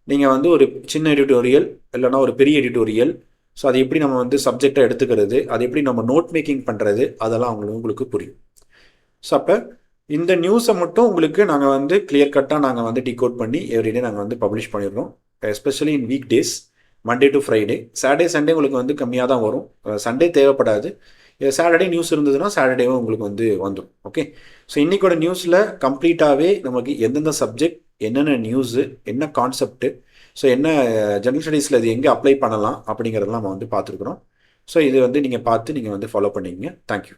நீங்கள் வந்து ஒரு சின்ன எடிட்டோரியல் இல்லைனா ஒரு பெரிய எடிட்டோரியல், ஸோ அது எப்படி நம்ம வந்து சப்ஜெக்டை எடுத்துக்கிறது, அது எப்படி நம்ம நோட் மேக்கிங் பண்ணுறது, அதெல்லாம் உங்களுக்கு புரியும். ஸோ அப்போ இந்த நியூஸை மட்டும் உங்களுக்கு நாங்கள் வந்து கிளியர் கட்டாக நாங்கள் வந்து டிகோட் பண்ணி எவ்ரிடே நாங்கள் வந்து பப்ளிஷ் பண்ணிடுறோம். Especially in week days, Monday to Friday. Saturday Sunday உங்களுக்கு வந்து கம்மியாக தான் வரும். சண்டே தேவைப்படாது. சாட்டர்டே நியூஸ் இருந்ததுன்னா சாட்டர்டேவும் உங்களுக்கு வந்து வந்துடும். ஓகே, ஸோ இன்றைக்கோட நியூஸில் கம்ப்ளீட்டாகவே நமக்கு எந்தெந்த சப்ஜெக்ட், என்னென்ன நியூஸு, என்ன கான்செப்ட்டு, ஸோ என்ன ஜெனரல் ஸ்டடீஸில் இது எங்கே அப்ளை பண்ணலாம் அப்படிங்கிறதெல்லாம் நம்ம வந்து பார்த்துருக்குறோம். ஸோ இது வந்து நீங்கள் பார்த்து நீங்கள் வந்து ஃபாலோ பண்ணிக்கங்க. தேங்க்யூ.